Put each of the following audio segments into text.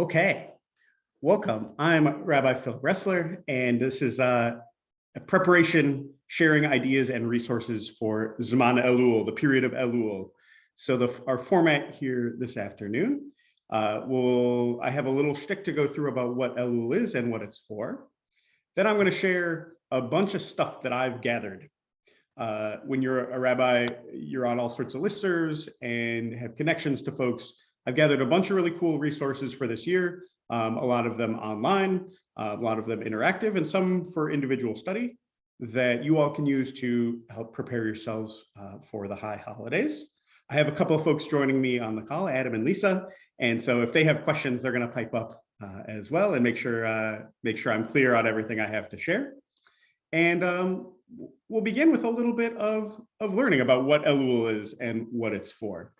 Okay, welcome. I'm Rabbi Phil Ressler, and this is a preparation, sharing ideas and resources for Zman Elul, the period of Elul. So our format here this afternoon, I have a little shtick to go through about what Elul is and what it's for. Then I'm going to share a bunch of stuff that I've gathered. When you're a rabbi, you're on all sorts of listservs and have connections to folks. I've gathered a bunch of really cool resources for this year, a lot of them online, a lot of them interactive, and some for individual study that you all can use to help prepare yourselves for the high holidays. I have a couple of folks joining me on the call, Adam and Lisa, and so if they have questions, they're going to pipe up as well and make sure I'm clear on everything I have to share. And we'll begin with a little bit of learning about what Elul is and what it's for.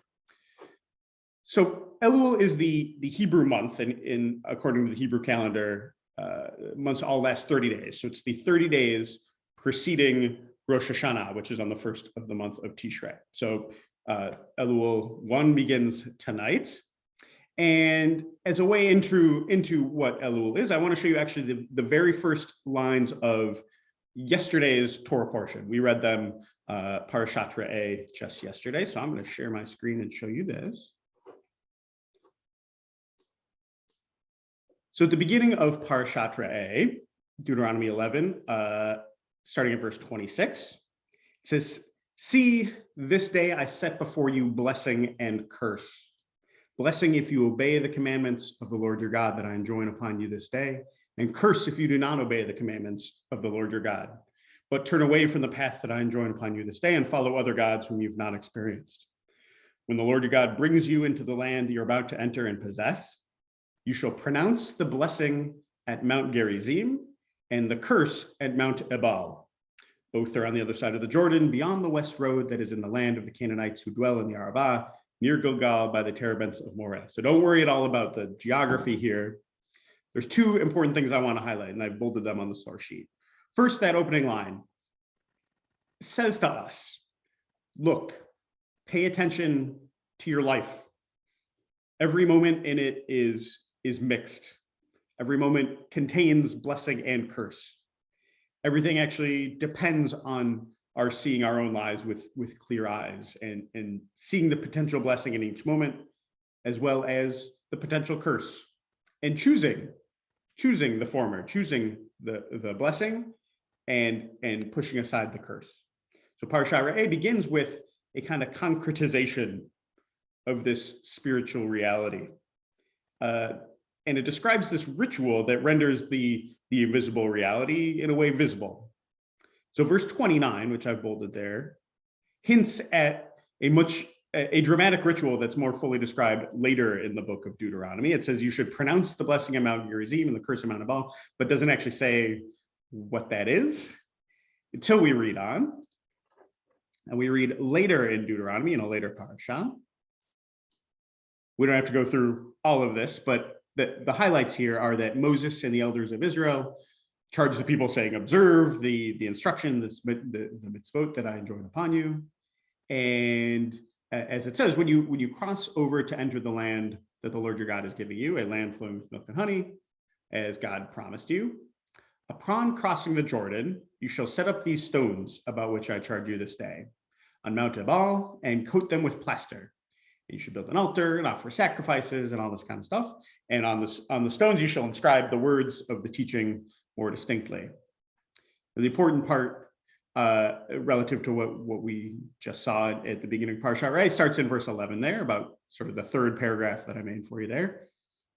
So Elul is the Hebrew month, and according to the Hebrew calendar, months all last 30 days. So it's the 30 days preceding Rosh Hashanah, which is on the first of the month of Tishrei. So Elul 1 begins tonight. And as a way into what Elul is, I want to show you actually the very first lines of yesterday's Torah portion. We read them Parashar A just yesterday. So I'm going to share my screen and show you this. So at the beginning of Parashar A, Deuteronomy 11, starting at verse 26, it says, "See, this day I set before you blessing and curse. Blessing if you obey the commandments of the Lord your God that I enjoin upon you this day, and curse if you do not obey the commandments of the Lord your God, but turn away from the path that I enjoin upon you this day and follow other gods whom you've not experienced. When the Lord your God brings you into the land that you're about to enter and possess, you shall pronounce the blessing at Mount Gerizim and the curse at Mount Ebal. Both are on the other side of the Jordan, beyond the west road that is in the land of the Canaanites who dwell in the Arabah, near Gilgal by the terebinths of Moreh." So don't worry at all about the geography here. There's two important things I want to highlight, and I've bolded them on the source sheet. First, that opening line says to us, look, pay attention to your life. Every moment in it is mixed. Every moment contains blessing and curse. Everything actually depends on our seeing our own lives with clear eyes and seeing the potential blessing in each moment, as well as the potential curse, and choosing the former, choosing the blessing and pushing aside the curse. So Parashar A begins with a kind of concretization of this spiritual reality. And it describes this ritual that renders the invisible reality in a way visible. So verse 29, which I've bolded there, hints at a dramatic ritual that's more fully described later in the book of Deuteronomy. It says you should pronounce the blessing at Mount Gerizim and the curse at Mount Ebal, but doesn't actually say what that is until we read on. And we read later in Deuteronomy, in a later parasha. We don't have to go through all of this, but the highlights here are that Moses and the elders of Israel charge the people saying, observe the instruction, the mitzvot that I enjoin upon you. And as it says, when you cross over to enter the land that the Lord your God is giving you, a land flowing with milk and honey, as God promised you, upon crossing the Jordan, you shall set up these stones about which I charge you this day on Mount Ebal and coat them with plaster. You should build an altar and offer sacrifices and all this kind of stuff. And on the stones, you shall inscribe the words of the teaching more distinctly. The important part relative to what we just saw at the beginning of Parashar A starts in verse 11 there, about sort of the third paragraph that I made for you there.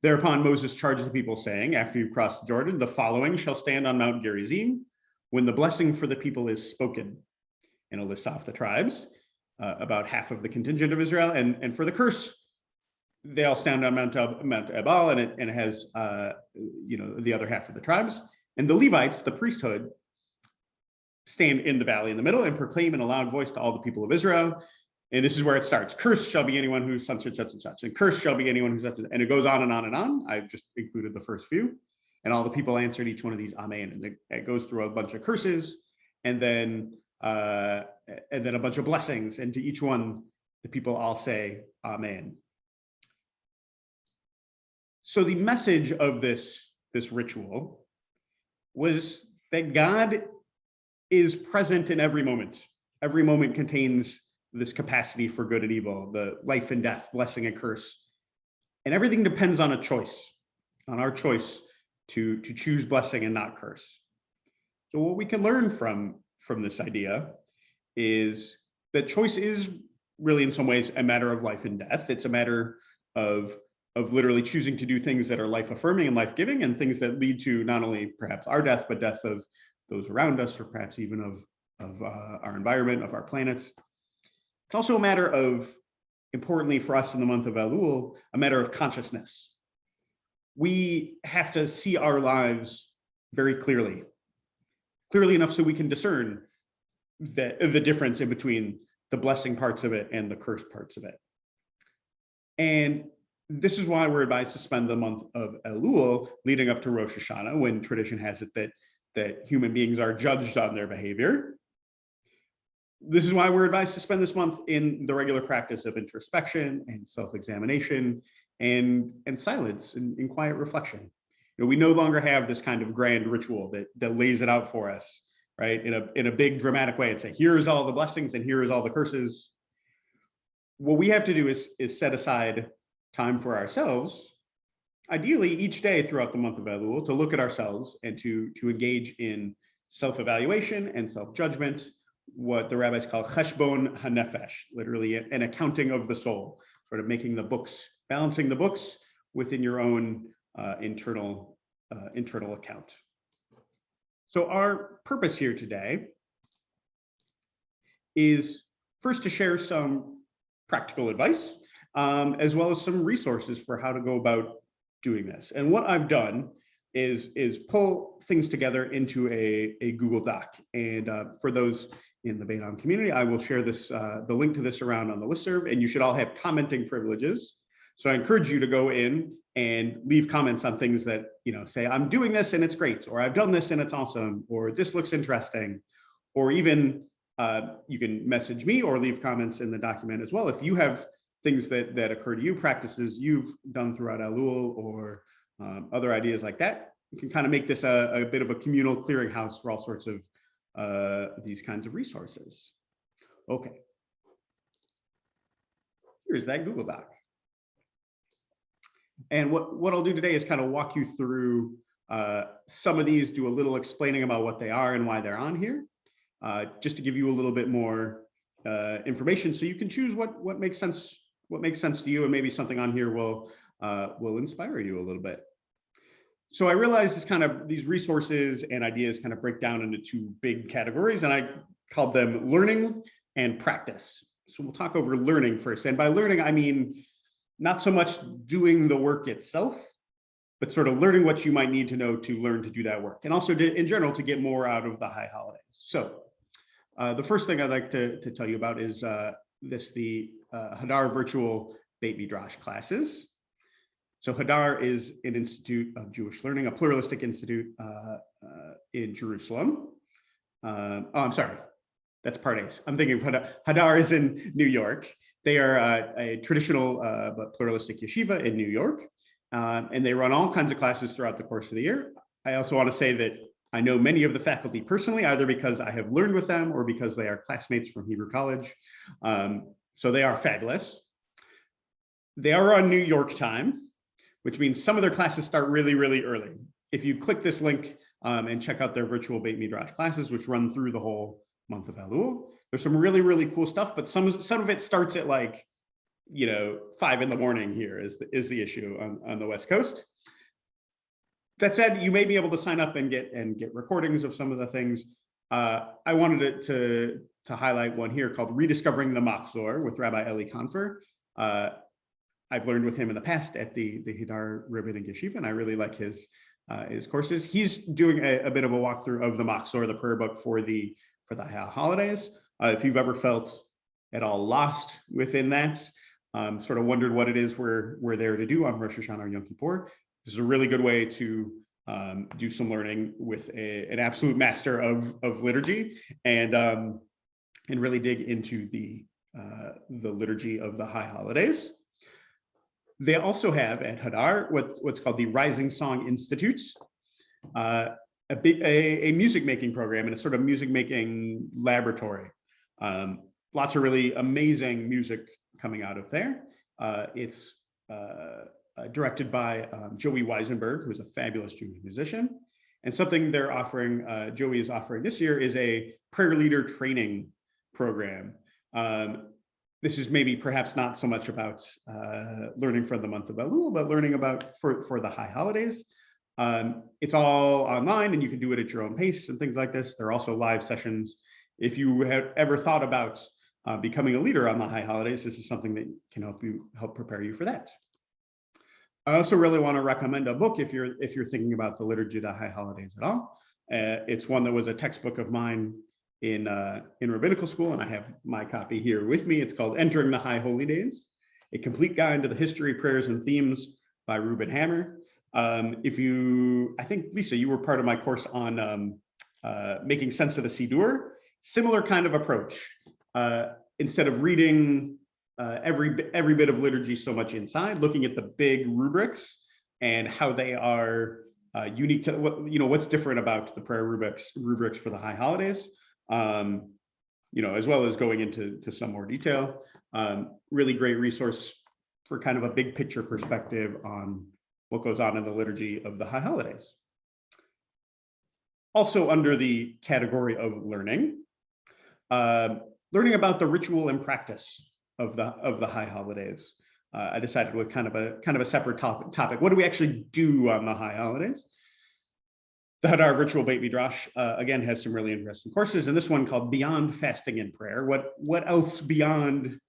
Thereupon Moses charged the people saying, after you've crossed the Jordan, the following shall stand on Mount Gerizim when the blessing for the people is spoken. And it lists off the tribes, about half of the contingent of Israel. And for the curse, they all stand on Mount Ebal, and it has the other half of the tribes. And the Levites, the priesthood, stand in the valley in the middle and proclaim in a loud voice to all the people of Israel. And this is where it starts. Cursed shall be anyone who's such and such and such. And cursed shall be anyone who's such and it goes on and on and on. I've just included the first few. And all the people answered each one of these, amen. And it goes through a bunch of curses and then a bunch of blessings. And to each one, the people all say, amen. So the message of this ritual was that God is present in every moment. Every moment contains this capacity for good and evil, the life and death, blessing and curse. And everything depends on a choice, on our choice to choose blessing and not curse. So what we can learn from this idea is that choice is really in some ways a matter of life and death. It's a matter of literally choosing to do things that are life affirming and life giving, and things that lead to not only perhaps our death, but death of those around us, or perhaps even of our environment, of our planet. It's also a matter of, importantly for us in the month of Elul, a matter of consciousness. We have to see our lives very clearly enough so we can discern the difference in between the blessing parts of it and the cursed parts of it. And this is why we're advised to spend the month of Elul leading up to Rosh Hashanah, when tradition has it that human beings are judged on their behavior. This is why we're advised to spend this month in the regular practice of introspection and self-examination and silence and in quiet reflection. We no longer have this kind of grand ritual that lays it out for us, right, in a big dramatic way and say, here's all the blessings and here's all the curses. What we have to do is set aside time for ourselves, ideally each day throughout the month of Elul, to look at ourselves and to engage in self-evaluation and self-judgment, what the rabbis call cheshbon hanefesh, literally an accounting of the soul, sort of making the books, balancing the books within your own internal account. So our purpose here today is first to share some practical advice, as well as some resources for how to go about doing this. And what I've done is pull things together into a Google Doc. And for those in the Beidam community, I will share this, the link to this around on the listserv, and you should all have commenting privileges. So I encourage you to go in and leave comments on things that, say, I'm doing this and it's great, or I've done this and it's awesome, or this looks interesting, or even you can message me or leave comments in the document as well if you have things that occur to you, practices you've done throughout Elul, or other ideas like that. You can kind of make this a bit of a communal clearinghouse for all sorts of these kinds of resources. Okay. Here's that Google Doc. And what I'll do today is kind of walk you through some of these, do a little explaining about what they are and why they're on here, just to give you a little bit more information so you can choose what makes sense to you, and maybe something on here will inspire you a little bit. So I realized these resources and ideas kind of break down into two big categories, and I called them learning and practice. So we'll talk over learning first. And by learning, I mean not so much doing the work itself, but sort of learning what you might need to know to learn to do that work, and also in general to get more out of the high holidays. So the first thing I'd like to tell you about is the Hadar virtual Beit Midrash classes. So Hadar is an institute of Jewish learning, a pluralistic institute in Jerusalem. Oh, I'm sorry, that's Pardes. I'm thinking Hadar is in New York. They are a traditional but pluralistic yeshiva in New York, and they run all kinds of classes throughout the course of the year. I also want to say that I know many of the faculty personally, either because I have learned with them or because they are classmates from Hebrew College. So they are fabulous. They are on New York time, which means some of their classes start really, really early. If you click this link and check out their virtual Beit Midrash classes, which run through the whole month of Elul, there's some really, really cool stuff, but some of it starts at 5 in the morning here is the issue on the West Coast. That said, you may be able to sign up and get recordings of some of the things. I wanted to highlight one here called Rediscovering the Machzor with Rabbi Eli Confer. I've learned with him in the past at the Hadar Rabbinic Yeshiva, and I really like his courses. He's doing a bit of a walkthrough of the Machzor, the prayer book for the holidays. If you've ever felt at all lost within that, sort of wondered what it is we're there to do on Rosh Hashanah or Yom Kippur, this is a really good way to do some learning with an absolute master of liturgy, and really dig into the liturgy of the high holidays. They also have at Hadar what's called the Rising Song Institutes, a music making program and a sort of music making laboratory. Lots of really amazing music coming out of there. It's directed by Joey Weisenberg, who's a fabulous Jewish musician. And something they're offering, Joey is offering this year, is a prayer leader training program. This is maybe perhaps not so much about learning for the month of Elul, but learning about for the high holidays. It's all online and you can do it at your own pace and things like this. There are also live sessions. If you have ever thought about becoming a leader on the high holidays, this is something that can help prepare you for that. I also really want to recommend a book if you're thinking about the liturgy of the high holidays at all. It's one that was a textbook of mine in rabbinical school, and I have my copy here with me. It's called Entering the High Holy Days, a complete guide to the history, prayers, and themes by Reuben Hammer. I think, Lisa, you were part of my course on making sense of the Siddur. Similar kind of approach. Instead of reading every bit of liturgy so much inside, looking at the big rubrics and how they are unique to what's different about the prayer rubrics for the high holidays, as well as going into some more detail. Really great resource for kind of a big picture perspective on what goes on in the liturgy of the high holidays. Also under the category of learning about the ritual and practice of the high holidays. I decided with kind of a separate topic. What do we actually do on the high holidays? The Hadar Virtual Beit Midrash again has some really interesting courses, and this one called Beyond Fasting and Prayer. What else beyond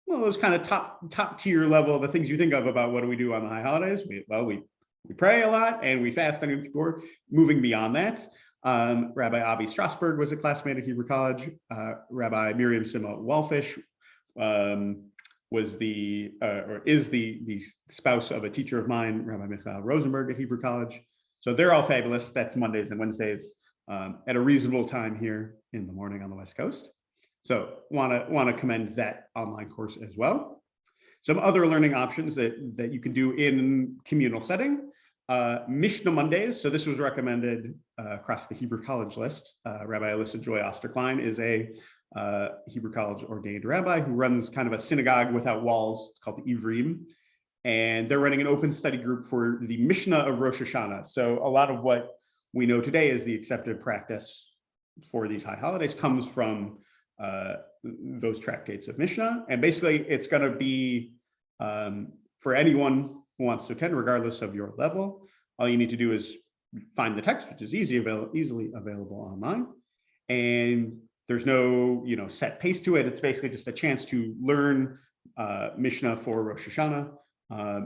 those kind of top tier level, the things you think of about what do we do on the high holidays? We pray a lot and we fast on Yom Kippur. Moving beyond that, Rabbi Avi Strasberg was a classmate at Hebrew College. Rabbi Miriam Sima Walfish is the spouse of a teacher of mine, Rabbi Michael Rosenberg at Hebrew College. So they're all fabulous. That's Mondays and Wednesdays at a reasonable time here in the morning on the West Coast. So want to commend that online course as well. Some other learning options that you can do in communal setting. Mishnah Mondays. So this was recommended across the Hebrew College list. Rabbi Alyssa Joy Osterklein is a Hebrew College ordained rabbi who runs kind of a synagogue without walls. It's called the Ivrim. And they're running an open study group for the Mishnah of Rosh Hashanah. So a lot of what we know today is the accepted practice for these high holidays comes from those tractates of Mishnah. And basically it's going to be for anyone who wants to attend, regardless of your level. All you need to do is find the text, which is easily available online. And there's no set pace to it. It's basically just a chance to learn Mishnah for Rosh Hashanah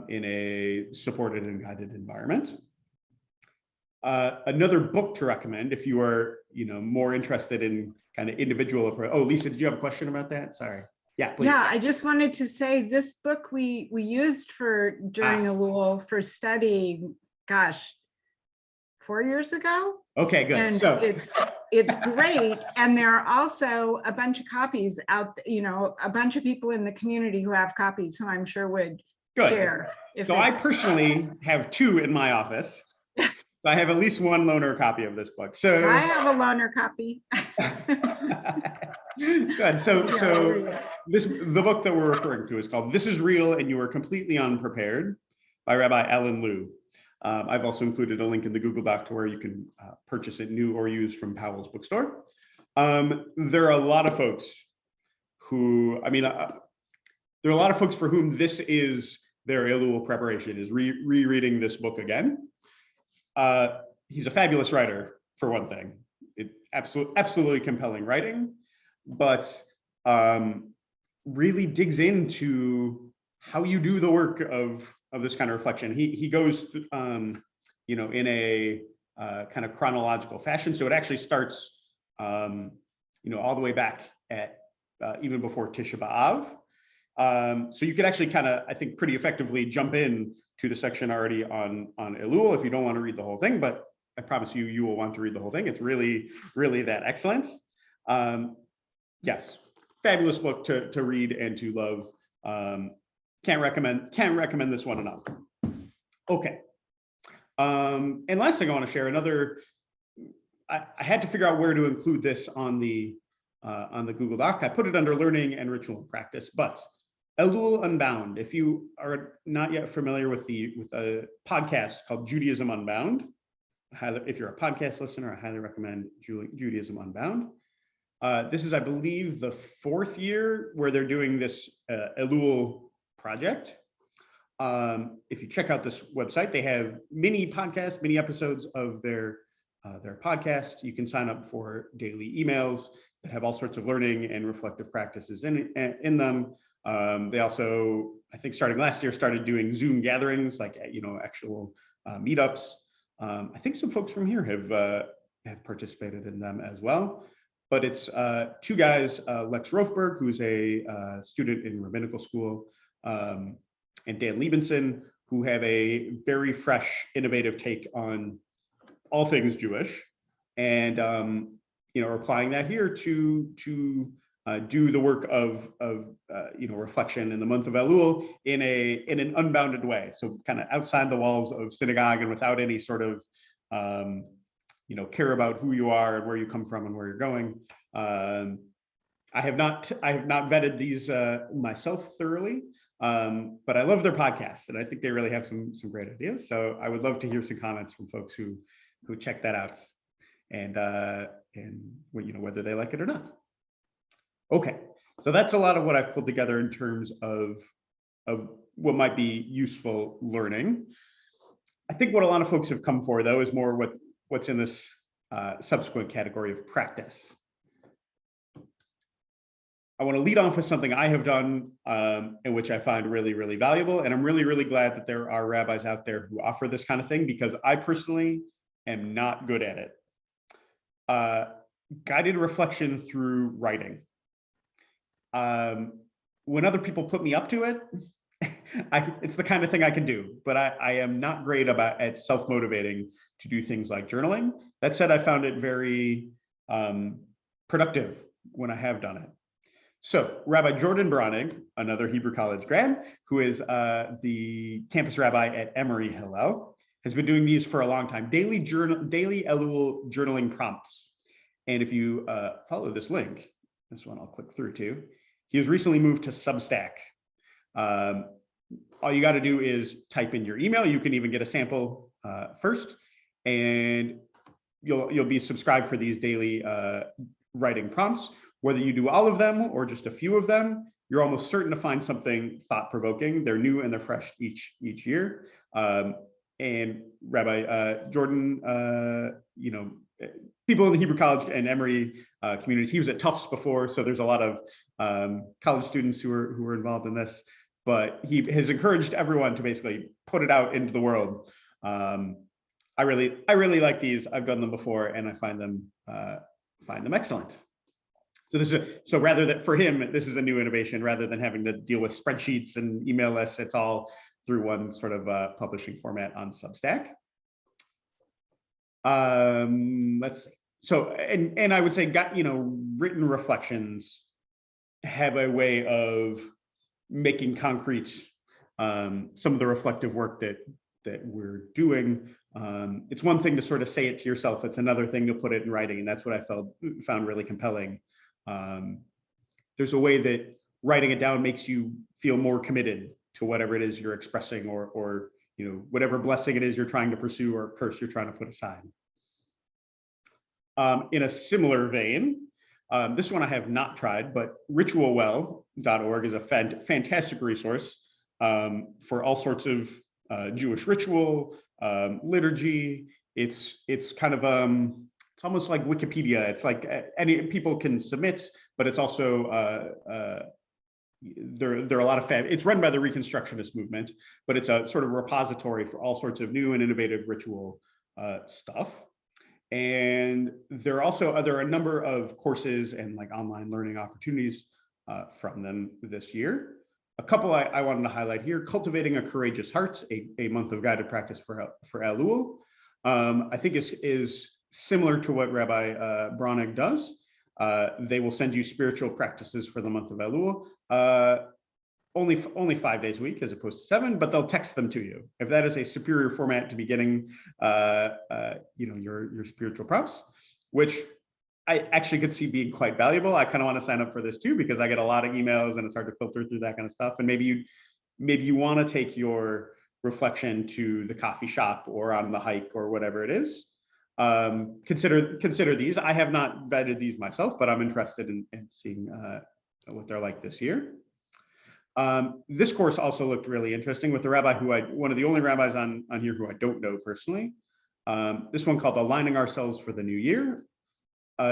in a supported and guided environment. Another book to recommend if you are more interested in kind of individual approach. Oh, Lisa, did you have a question about that? Sorry. Yeah, please. Yeah, I just wanted to say this book we used during Elul for study, gosh, 4 years ago. Okay, good. And so it's great. And there are also a bunch of copies out, a bunch of people in the community who have copies who I'm sure would share. So I personally have 2 in my office. So I have at least one loaner copy of this book. So I have a loaner copy. Good. So the book that we're referring to is called "This Is Real and You Are Completely Unprepared" by Rabbi Alan Liu. I've also included a link in the Google Doc to where you can purchase it new or used from Powell's bookstore. There are a lot of folks who, there are a lot of folks for whom this is their Elul preparation, is rereading this book again. He's a fabulous writer, for one thing. Absolutely compelling writing, but really digs into how you do the work of this kind of reflection. He goes, in a kind of chronological fashion. So it actually starts, all the way back at even before Tisha B'Av. So you could actually kind of, I think, pretty effectively jump in to the section already on Elul if you don't want to read the whole thing, but I promise you will want to read the whole thing. It's really, really that excellent. Yes, fabulous book to read and to love. can't recommend this one enough. Okay. And last thing I want to share, I had to figure out where to include this on the Google Doc. I put it under learning and ritual practice, but Elul Unbound. If you are not yet familiar with a podcast called Judaism Unbound, if you're a podcast listener, I highly recommend Judaism Unbound. This is, I believe, the 4th year where they're doing this Elul project. If you check out this website, they have mini episodes of their podcast. You can sign up for daily emails that have all sorts of learning and reflective practices in them. They also, I think starting last year, started doing Zoom gatherings, like actual meetups. I think some folks from here have participated in them as well. But it's 2 guys, Lex Rofberg, who's a student in rabbinical school, and Dan Liebenson, who have a very fresh, innovative take on all things Jewish, and are applying that here to do the work of reflection in the month of Elul in an unbounded way. So kind of outside the walls of synagogue and without any sort of care about who you are and where you come from and where you're going. I have not vetted these myself thoroughly, but I love their podcast, and I think they really have some great ideas. So I would love to hear some comments from folks who check that out, and whether they like it or not. Okay, so that's a lot of what I've pulled together in terms of what might be useful learning. I think what a lot of folks have come for, though, is more what's in this subsequent category of practice. I want to lead off with something I have done and which I find really, really valuable. And I'm really, really glad that there are rabbis out there who offer this kind of thing, because I personally am not good at it. Guided reflection through writing. When other people put me up to it, it's the kind of thing I can do, but I am not great at self-motivating to do things like journaling. That said, I found it very productive when I have done it. So Rabbi Jordan Bronig, another Hebrew College grad, who is the campus rabbi at Emory Hillel, has been doing these for a long time, daily Elul journaling prompts. And if you follow this link, this one I'll click through to, he has recently moved to Substack. All you got to do is type in your email. You can even get a sample first, and you'll be subscribed for these daily writing prompts. Whether you do all of them or just a few of them, you're almost certain to find something thought-provoking. They're new and they're fresh each year. And Rabbi Jordan, people in the Hebrew College and Emory communities, he was at Tufts before, so there's a lot of college students who are involved in this. But he has encouraged everyone to basically put it out into the world. I really like these. I've done them before, and I find them excellent. So rather than for him, this is a new innovation. Rather than having to deal with spreadsheets and email lists, it's all through one sort of publishing format on Substack. Let's see. So and I would say written reflections have a way of making concrete some of the reflective work that we're doing. It's one thing to sort of say it to yourself. It's another thing to put it in writing, and that's what I found really compelling. There's a way that writing it down makes you feel more committed to whatever it is you're expressing, or whatever blessing it is you're trying to pursue or curse you're trying to put aside. In a similar vein, this one I have not tried, but ritualwell.org is a fantastic resource for all sorts of Jewish ritual, liturgy. It's kind of it's almost like Wikipedia. It's like any people can submit, but it's also there are a lot of it's run by the Reconstructionist movement, but it's a sort of repository for all sorts of new and innovative ritual stuff. And there are a number of courses and like online learning opportunities from them this year. A couple I wanted to highlight here: Cultivating a Courageous Heart, a month of guided practice for Elul. I think is similar to what Rabbi Bronig does. They will send you spiritual practices for the month of Elul. only 5 days a week as opposed to 7, but they'll text them to you. If that is a superior format to be getting, your spiritual prompts, which I actually could see being quite valuable. I kind of want to sign up for this too, because I get a lot of emails and it's hard to filter through that kind of stuff. And maybe you want to take your reflection to the coffee shop or on the hike or whatever it is. Consider these. I have not vetted these myself, but I'm interested in seeing what they're like this year. This course also looked really interesting with a rabbi one of the only rabbis on here who I don't know personally. This one called Aligning Ourselves for the New Year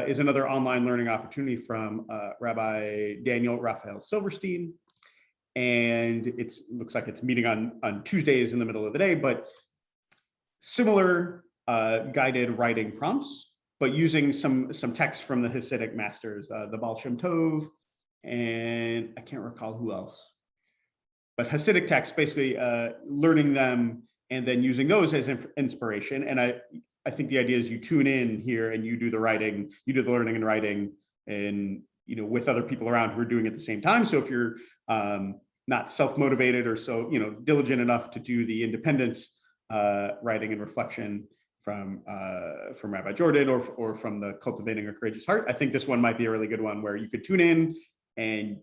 is another online learning opportunity from Rabbi Daniel Raphael Silverstein. And it looks like it's meeting on Tuesdays in the middle of the day, but similar guided writing prompts, but using some text from the Hasidic masters, the Baal Shem Tov, and I can't recall who else. But Hasidic texts, basically learning them and then using those as inspiration. And I think the idea is you tune in here and you do the writing, you do the learning and writing, and with other people around who are doing it at the same time. So if you're not self-motivated or so diligent enough to do the independent writing and reflection from Rabbi Jordan or from the Cultivating a Courageous Heart, I think this one might be a really good one where you could tune in and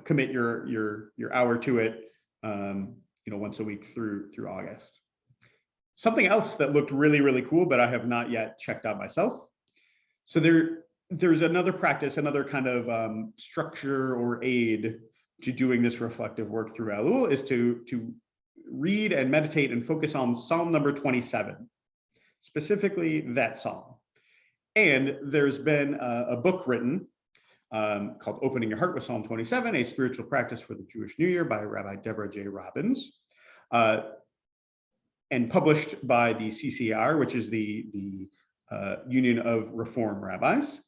commit your hour to it once a week through August. Something else that looked really, really cool, but I have not yet checked out myself. So there's another practice, another kind of structure or aid to doing this reflective work through Elul is to read and meditate and focus on Psalm number 27, specifically that psalm. And there's been a book written called Opening Your Heart with Psalm 27, a spiritual practice for the Jewish New Year by Rabbi Deborah J. Robbins, and published by the CCR, which is the Union of Reform Rabbis.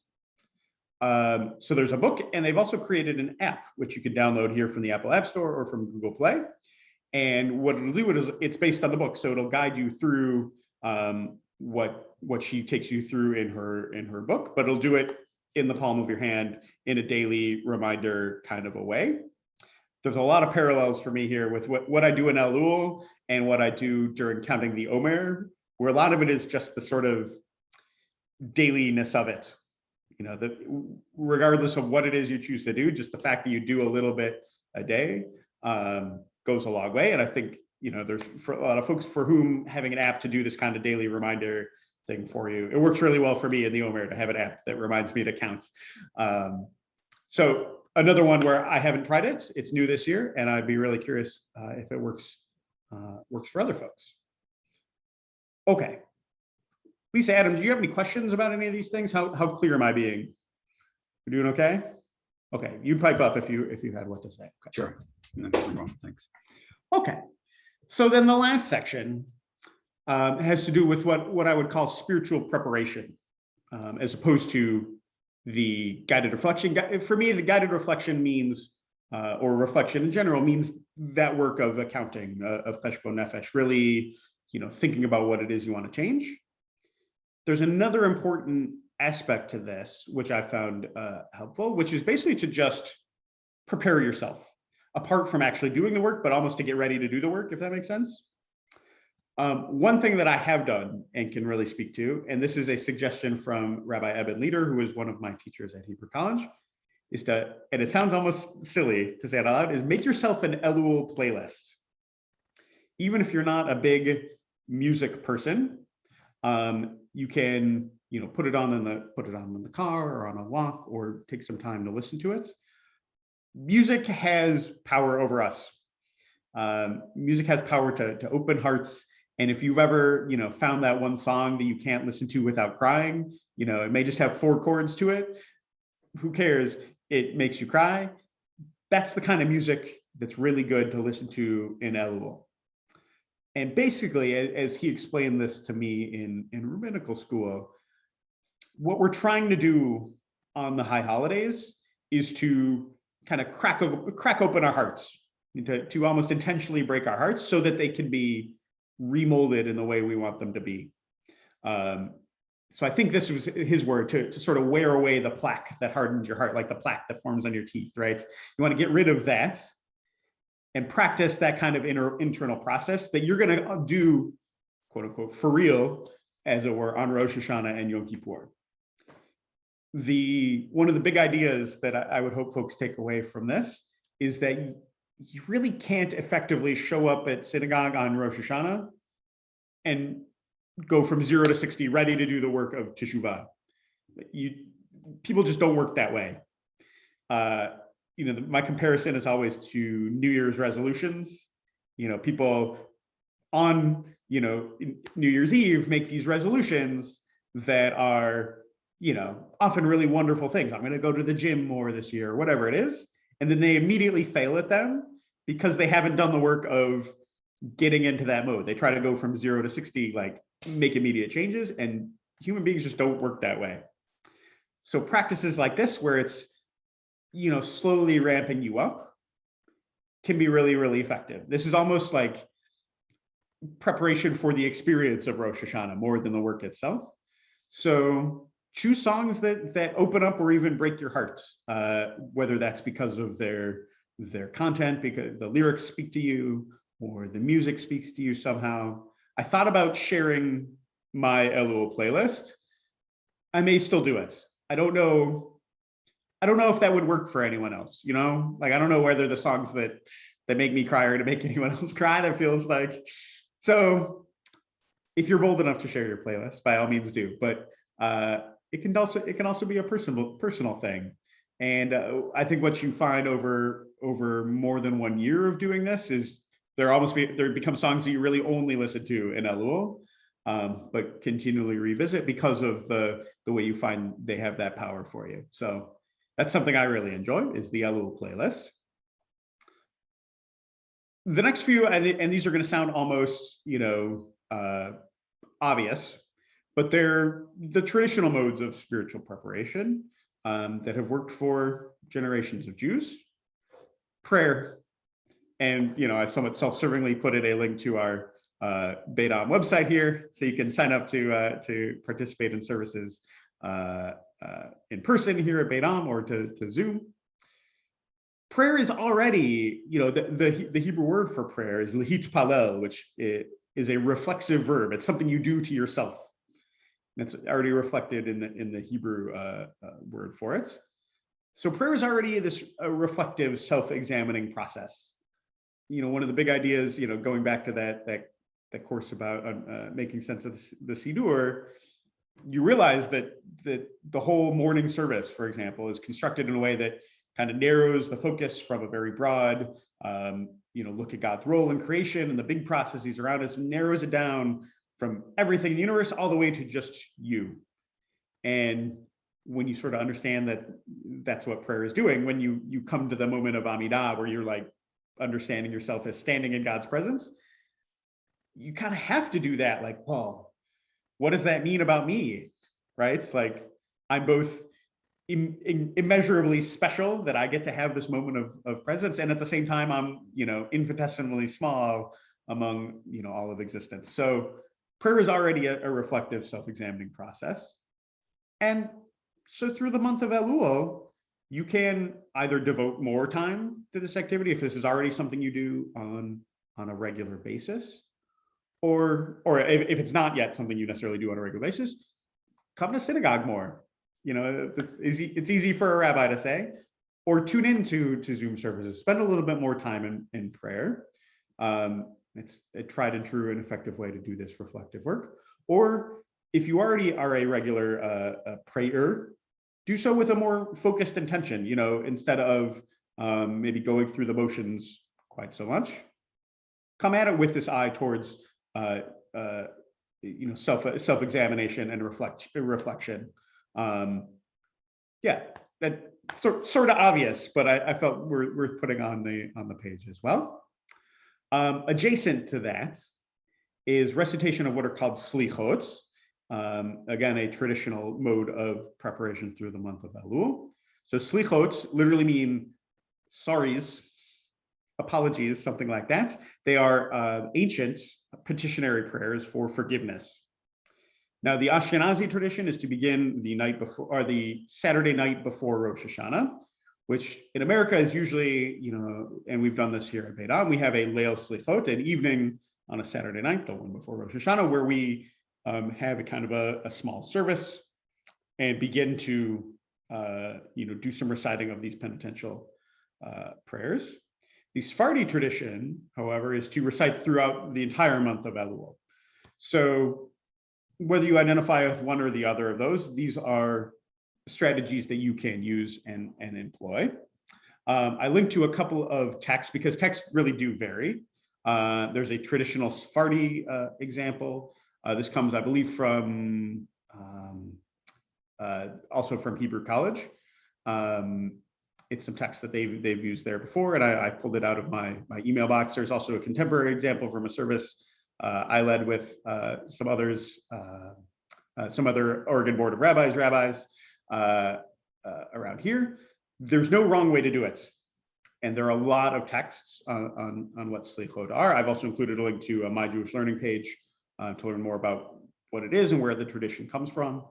So there's a book, and they've also created an app, which you can download here from the Apple App Store or from Google Play. And what it'll do is it's based on the book, so it'll guide you through what she takes you through in her book, but it'll do it in the palm of your hand in a daily reminder kind of a way. There's a lot of parallels for me here with what I do in Elul and what I do during counting the Omer, where a lot of it is just the sort of dailiness of it. Regardless of what it is you choose to do, just the fact that you do a little bit a day goes a long way. And I think, there's for a lot of folks for whom having an app to do this kind of daily reminder thing for you, it works really well for me in the Omer to have an app that reminds me to count. So another one where I haven't tried it, it's new this year, and I'd be really curious if it works for other folks. Okay. Lisa, Adam, do you have any questions about any of these things? How clear am I being? You're doing okay? Okay, you pipe up if you had what to say. Okay. Sure. No problem. Thanks. Okay, so then the last section has to do with what I would call spiritual preparation, as opposed to the guided reflection. For me, the guided reflection means, or reflection in general, means that work of accounting, of cheshbon nefesh, really, thinking about what it is you want to change. There's another important aspect to this, which I found helpful, which is basically to just prepare yourself, apart from actually doing the work, but almost to get ready to do the work, if that makes sense. One thing that I have done and can really speak to, and this is a suggestion from Rabbi Eben Leder, who is one of my teachers at Hebrew College, is to, and it sounds almost silly to say it out loud, is make yourself an Elul playlist. Even if you're not a big music person, you can, put it on in the car or on a walk, or take some time to listen to it. Music has power over us. Music has power to open hearts. And if you've ever, found that one song that you can't listen to without crying, it may just have 4 chords to it. Who cares? It makes you cry. That's the kind of music that's really good to listen to in Elul. And basically, as he explained this to me in rabbinical school, what we're trying to do on the high holidays is to kind of crack open our hearts, to almost intentionally break our hearts so that they can be remolded in the way we want them to be. So I think this was his word, to sort of wear away the plaque that hardens your heart, like the plaque that forms on your teeth, right? You want to get rid of that and practice that kind of internal process that you're going to do, quote unquote, for real, as it were, on Rosh Hashanah and Yom Kippur. One of the big ideas that I would hope folks take away from this is that you really can't effectively show up at synagogue on Rosh Hashanah and go from 0 to 60 ready to do the work of teshuvah. People just don't work that way. My comparison is always to New Year's resolutions. People on New Year's Eve make these resolutions that are often really wonderful things. I'm going to go to the gym more this year, whatever it is, and then they immediately fail at them because they haven't done the work of getting into that mode. They try to go from 0 to 60, like make immediate changes, and human beings just don't work that way. So practices like this, where it's slowly ramping you up, can be really, really effective. This is almost like preparation for the experience of Rosh Hashanah more than the work itself. So choose songs that open up or even break your hearts, whether that's because of their content, because the lyrics speak to you, or the music speaks to you somehow. I thought about sharing my Elul playlist. I may still do it. I don't know if that would work for anyone else. Like I don't know whether the songs that make me cry or to make anyone else cry. That feels like so. If you're bold enough to share your playlist, by all means do. But it can also be a personal thing. And I think what you find over more than 1 year of doing this is there become songs that you really only listen to in Elul, but continually revisit because of the way you find they have that power for you. So that's something I really enjoy, is the Elul playlist. The next few, and these are going to sound almost obvious, but they're the traditional modes of spiritual preparation that have worked for generations of Jews. Prayer, and I somewhat self-servingly put a link to our Beit Am website here, so you can sign up to participate in services in person here at Beit Am or to Zoom. Prayer is already, the Hebrew word for prayer is lehitpalel, which is a reflexive verb. It's something you do to yourself. That's already reflected in the Hebrew word for it. So prayer is already this reflective, self-examining process. One of the big ideas, going back to that course about making sense of the Siddur, you realize that the whole morning service, for example, is constructed in a way that kind of narrows the focus from a very broad, look at God's role in creation and the big processes around us, narrows it down from everything in the universe all the way to just you. And when you sort of understand that that's what prayer is doing, when you come to the moment of Amidah, where you're like understanding yourself as standing in God's presence, you kind of have to do that. Like, well, what does that mean about me? Right? It's like, I'm both immeasurably special that I get to have this moment of presence, and at the same time, I'm infinitesimally small among all of existence. So prayer is already a reflective, self-examining process. And so through the month of Elul, you can either devote more time to this activity if this is already something you do on a regular basis, or if it's not yet something you necessarily do on a regular basis, come to synagogue more. It's easy for a rabbi to say, or tune into Zoom services, spend a little bit more time in prayer. It's a tried and true and effective way to do this reflective work. Or if you already are a regular prayer, do so with a more focused intention, instead of maybe going through the motions quite so much. Come at it with this eye towards self-examination and reflection. That's sort of obvious, but I felt worth putting on the page as well. Adjacent to that is recitation of what are called slichot. Again, a traditional mode of preparation through the month of Elul. So slichot literally mean sorries, apologies, something like that. They are ancient petitionary prayers for forgiveness. Now, the Ashkenazi tradition is to begin the night before, or the Saturday night before Rosh Hashanah, which in America is usually, and we've done this here at Beit Am, we have a Leil Slichot, an evening on a Saturday night, the one before Rosh Hashanah, where we have a kind of a small service and begin to, do some reciting of these penitential prayers. The Sephardi tradition, however, is to recite throughout the entire month of Elul. So whether you identify with one or the other of those, these are strategies that you can use and employ. I linked to a couple of texts because texts really do vary. There's a traditional Sephardi example. This comes, I believe, from also from Hebrew College. It's some text that they've used there before, and I pulled it out of my email box. There's also a contemporary example from a service I led with some others, some other Oregon Board of Rabbis around here. There's no wrong way to do it. And there are a lot of texts on what slichot are. I've also included a link to my Jewish learning page to learn more about what it is and where the tradition comes from.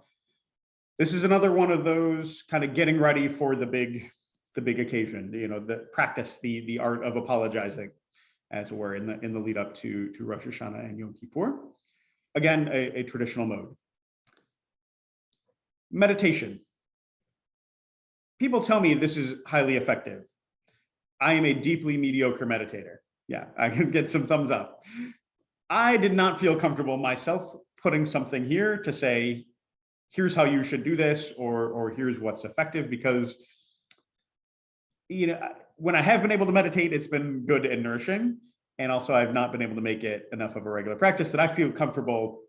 This is another one of those kind of getting ready for the big occasion, the practice, the art of apologizing, as it were, in the lead up to Rosh Hashanah and Yom Kippur. Again, a traditional mode. Meditation. People tell me this is highly effective. I am a deeply mediocre meditator. Yeah, I can get some thumbs up. I did not feel comfortable myself putting something here to say, here's how you should do this, or here's what's effective, because when I have been able to meditate, it's been good and nourishing. And also I've not been able to make it enough of a regular practice that I feel comfortable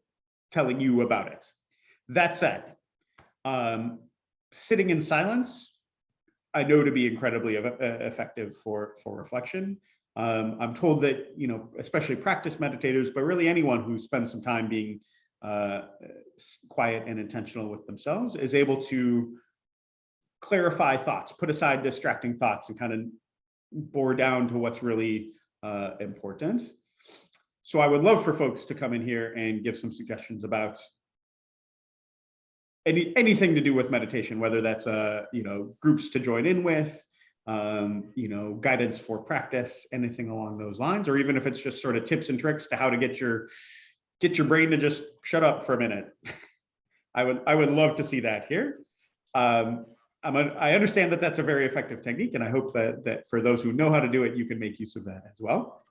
telling you about it. That said, sitting in silence, I know to be incredibly effective for reflection. I'm told that, especially practice meditators, but really anyone who spends some time being quiet and intentional with themselves is able to clarify thoughts, put aside distracting thoughts, and kind of bore down to what's really important. So I would love for folks to come in here and give some suggestions about anything to do with meditation, whether that's groups to join in with, guidance for practice, anything along those lines, or even if it's just sort of tips and tricks to how to get your brain to just shut up for a minute. I would love to see that here. I understand that that's a very effective technique, and I hope that for those who know how to do it, you can make use of that as well.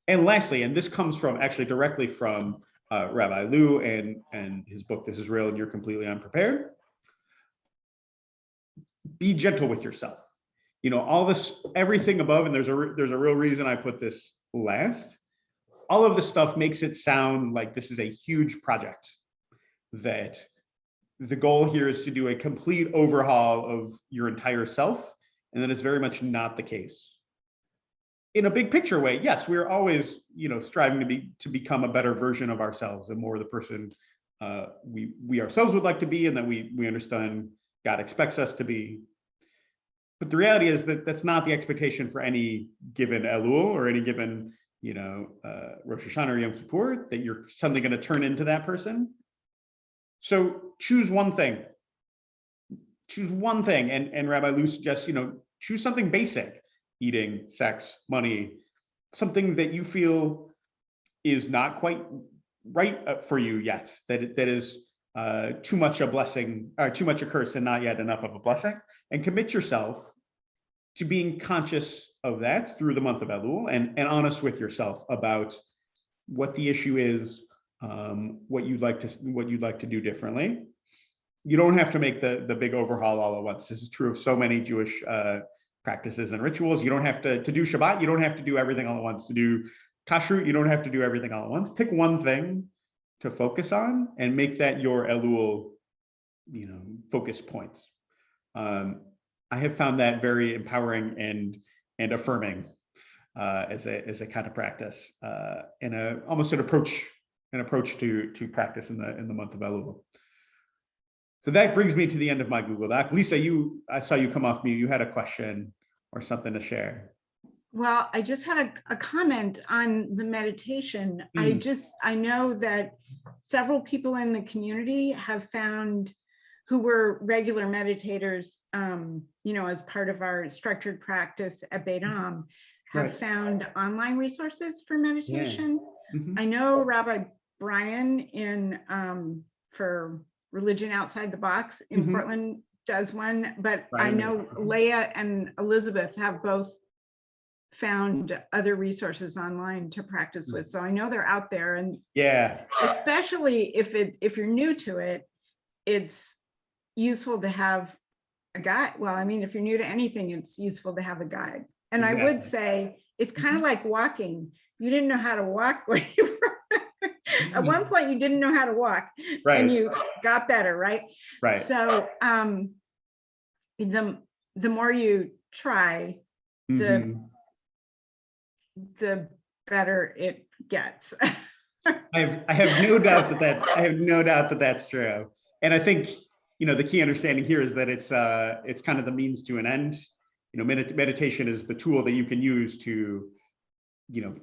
And lastly, and this comes from actually directly from Rabbi Lou and his book, This is Real and You're Completely Unprepared. Be gentle with yourself. All this, everything above, and there's a real reason I put this last. All of this stuff makes it sound like this is a huge project, that the goal here is to do a complete overhaul of your entire self, and that is very much not the case. In a big picture way, yes, we're always, striving to become a better version of ourselves and more the person we ourselves would like to be, and that we understand God expects us to be. But the reality is that that's not the expectation for any given Elul or any given, Rosh Hashanah or Yom Kippur, that you're suddenly going to turn into that person. So choose one thing. Choose one thing, and Rabbi Lou suggests, choose something basic: eating, sex, money, something that you feel is not quite right for you yet, that is too much a blessing, or too much a curse and not yet enough of a blessing, and commit yourself to being conscious of that through the month of Elul, and honest with yourself about what the issue is, what you'd like to do differently. You don't have to make the big overhaul all at once. This is true of so many Jewish practices and rituals. You don't have to do Shabbat. You don't have to do everything all at once. To do Kashrut, you don't have to do everything all at once. Pick one thing to focus on and make that your Elul, focus points. I have found that very empowering and affirming as a kind of practice, and almost an approach to practice in the month of Elul. So that brings me to the end of my Google Doc. Lisa, I saw you come off mute. You had a question or something to share. Well, I just had a comment on the meditation. I know that several people in the community have found who were regular meditators, you know, as part of our structured practice at Beit Am, have Right. found online resources for meditation. Mhm. I know Rabbi Brian in for Religion Outside the Box in Mhm. Portland does one, but I Brian, know Leah and Elizabeth have both found other resources online to practice with. So I know they're out there, and Yeah. especially if you're new to it, it's useful to have a guide. Well, I mean, if you're new to anything, it's useful to have a guide. And I would Exactly. say it's kind of like walking. You didn't know how to walk when you were at one point you didn't know how to walk, Right. and you got better, right? Right. So the more you try, Mhm. the better it gets. I have no doubt that that's true. And I think, the key understanding here is that it's kind of the means to an end. Meditation is the tool that you can use to,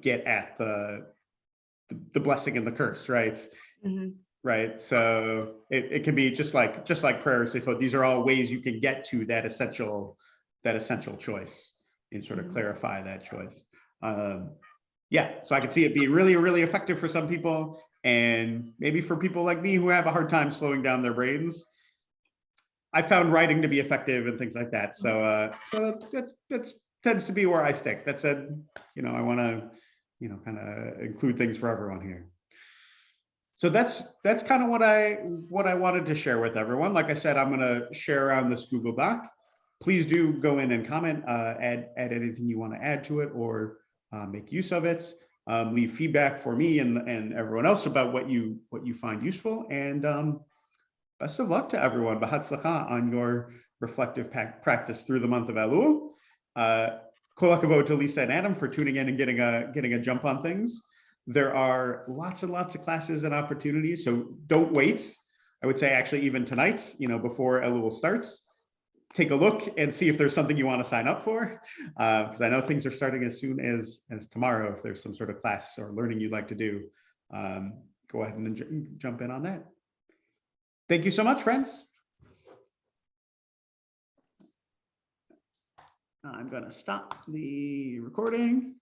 get at the blessing and the curse, right? Mhm. Right. So it can be just like prayer, sifot. These are all ways you can get to that essential choice and sort of clarify that choice. Yeah, so I can see it being really, really effective for some people, and maybe for people like me who have a hard time slowing down their brains. I found writing to be effective and things like that. So that's tends to be where I stick. That said, I want to, kind of include things for everyone here. So that's kind of what I wanted to share with everyone. Like I said, I'm going to share around this Google Doc. Please do go in and comment, add anything you want to add to it, or make use of it. Leave feedback for me and everyone else about what you find useful. And best of luck to everyone. B'hatzlacha on your reflective practice through the month of Elul. Kol hakavod to Lisa and Adam for tuning in and getting a jump on things. There are lots and lots of classes and opportunities, so don't wait. I would say actually even tonight, before Elul starts, take a look and see if there's something you want to sign up for, because I know things are starting as soon as tomorrow. If there's some sort of class or learning you'd like to do, go ahead and jump in on that. Thank you so much, friends. I'm going to stop the recording.